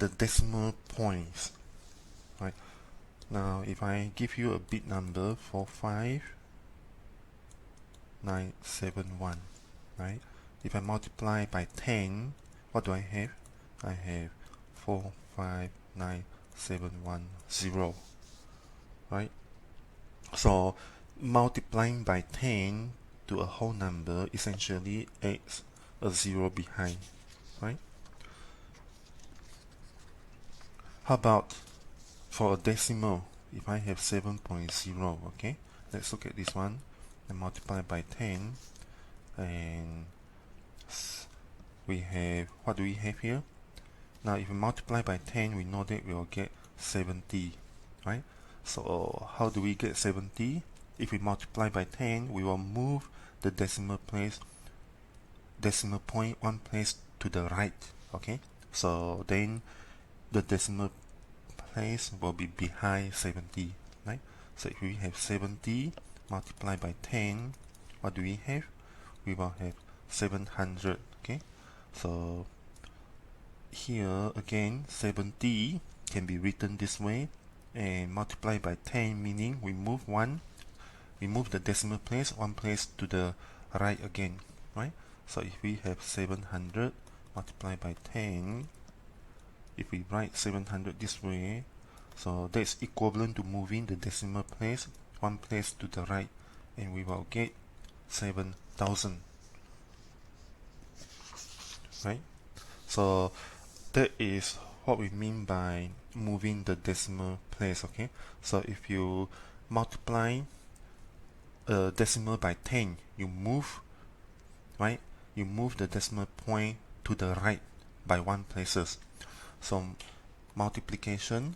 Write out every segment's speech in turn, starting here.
the decimal points. Right. Now, if I give you a bit number 45971, right? If I multiply by 10, what do I have? I have 459710, right? So multiplying by 10 to a whole number essentially adds a 0 behind, right? How about for a decimal? If I have 7.0, okay, let's look at this one and multiply by 10, and we have, what do we have here? Now if we multiply by 10, we know that we will get 70, right? So how do we get 70? If we multiply by 10, we will move the decimal point one place to the right, okay? So then the decimal place will be behind 70, right? So if we have 70 multiplied by 10, what do we have? We will have 700, okay? So here again, 70 can be written this way, and multiply by 10 meaning we move the decimal place one place to the right again, right? So if we have 700 multiplied by 10, if we write 700 this way, so that's equivalent to moving the decimal place one place to the right, and we will get 7,000, right? So that is what we mean by moving the decimal place, okay? So if you multiply a decimal by 10, you move, right? You move the decimal point to the right by one places. So multiplication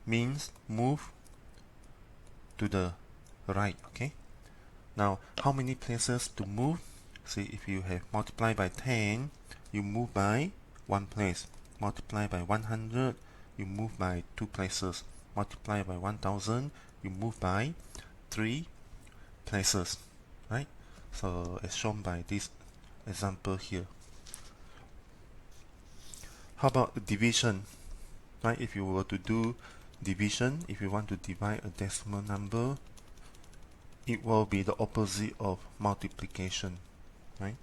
means move to the right, okay? Now, how many places to move? See, if you have multiply by 10, you move by one place. Multiply by 100, you move by two places. Multiply by 1000, you move by three places, right? So as shown by this example here. How about division? Right? If you were to do division, if you want to divide a decimal number, it will be the opposite of multiplication, right?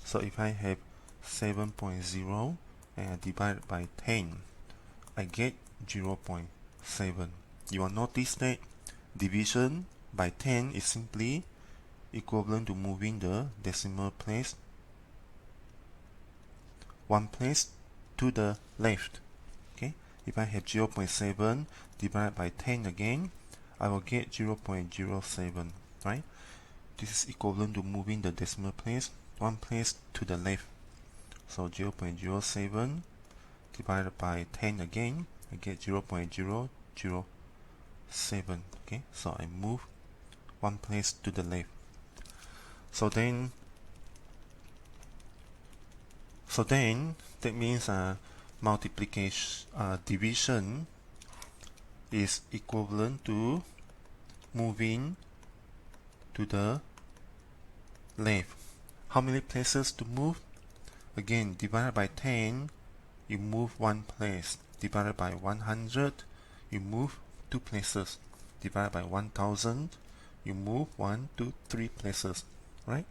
So if I have 7.0 and I divide it by 10, I get 0.7. You will notice that division by 10 is simply equivalent to moving the decimal place one place to the left, okay? If I have 0.7 divided by 10 again, I will get 0.07, right? This is equivalent to moving the decimal place one place to the left. So 0.07 divided by 10 again, I get 0.007, okay? So I move one place to the left. So then that means division is equivalent to moving to the left. How many places to move? Again, divided by 10, you move one place. Divided by 100, you move two places. Divided by 1000, you move 1, 2, 3 places, right?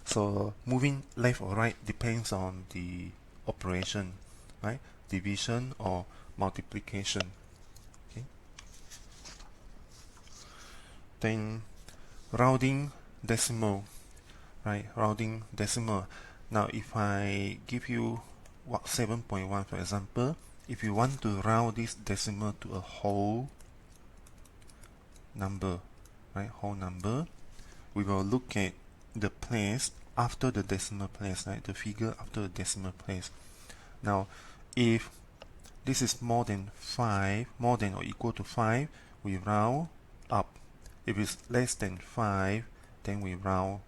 So moving left or right depends on the operation, right? Division or multiplication. Okay. Then rounding decimal, right? Rounding decimal. Now if I give you 7.1 for example, if you want to round this decimal to a whole number, right? Whole number, we will look at the place after the decimal place, right? The figure after the decimal place. Now, if this is more than 5, more than or equal to 5, we round up. If it's less than 5, then we round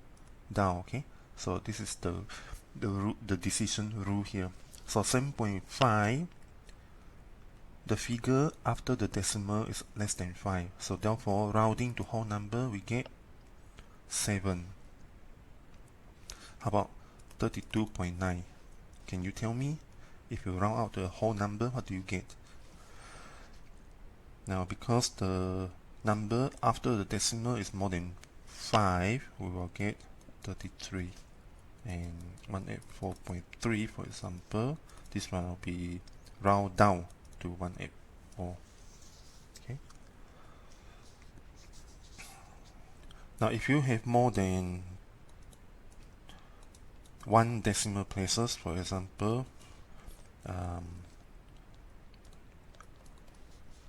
down, okay? So this is the decision rule here. So 7.5, the figure after the decimal is less than 5. So therefore, rounding to whole number, we get 7. How about 32.9? Can you tell me? If you round out the whole number, what do you get? Now, because the number after the decimal is more than 5, we will get 33. And 184.3, for example, this one will be round down to 184. Okay. Now, if you have more than 1 decimal places, for example,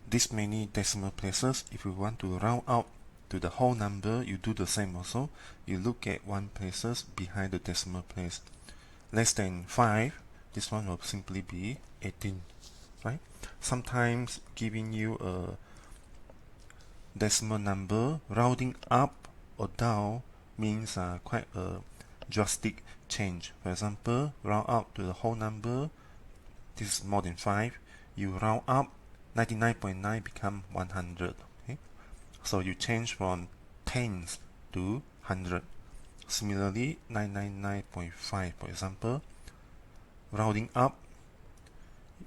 this many decimal places, if you want to round out to the whole number, you do the same also. You look at 1 places behind the decimal place. Less than 5, this one will simply be 18, right? Sometimes giving you a decimal number, rounding up or down means quite a drastic change. For example, round up to the whole number, this is more than 5, you round up, 99.9 become 100. Okay? So you change from tens to 100. Similarly, 999.5, for example, rounding up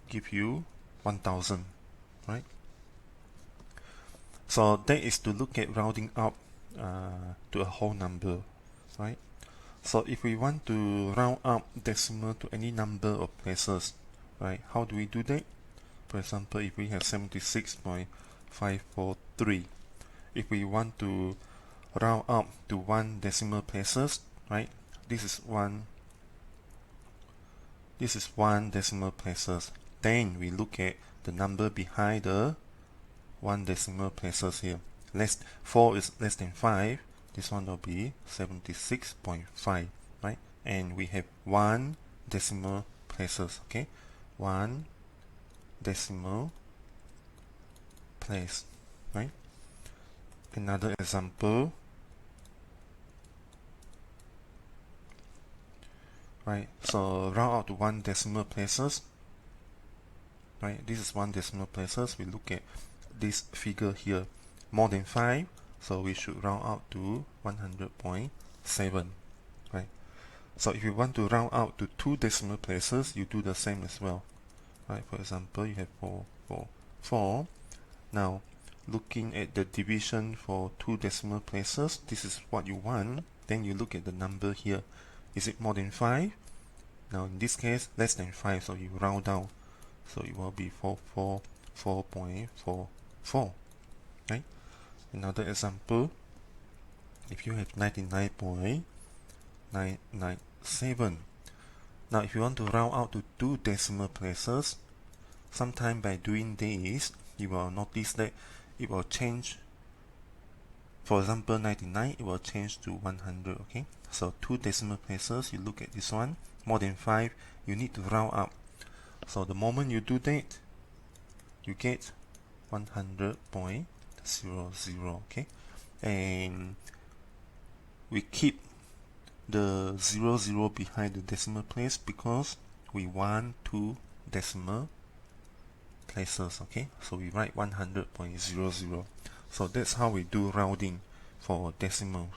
give you 1000, right? So that is to look at rounding up to a whole number, right? So if we want to round up decimal to any number of places, right, how do we do that? For example, if we have 76.543, if we want to round up to 1 decimal places, right, this is one decimal places. Then we look at the number behind the 1 decimal places here. 4 is less than 5, this one will be 76.5, right? And we have 1 decimal places, okay? 1 decimal place, right? Another example, right? So round out to 1 decimal places, right? This is 1 decimal places. We look at this figure here, more than 5, so we should round out to 100.7, right? So if you want to round out to 2 decimal places, you do the same as well, right? For example, you have 4. Now, looking at the division for 2 decimal places, this is what you want. Then you look at the number here. Is it more than 5? Now, in this case, less than 5, so you round down. So it will be 444.44, right? Another example, if you have 99.997. Now, if you want to round out to 2 decimal places, sometime by doing this, you will notice that it will change. For example, 99, it will change to 100, okay? So 2 decimal places, you look at this one, more than 5, you need to round up. So the moment you do that, you get 100.00, okay? And we keep the 00 behind the decimal place because we want 2 decimal places, okay? So we write 100.00. So that's how we do rounding for decimals.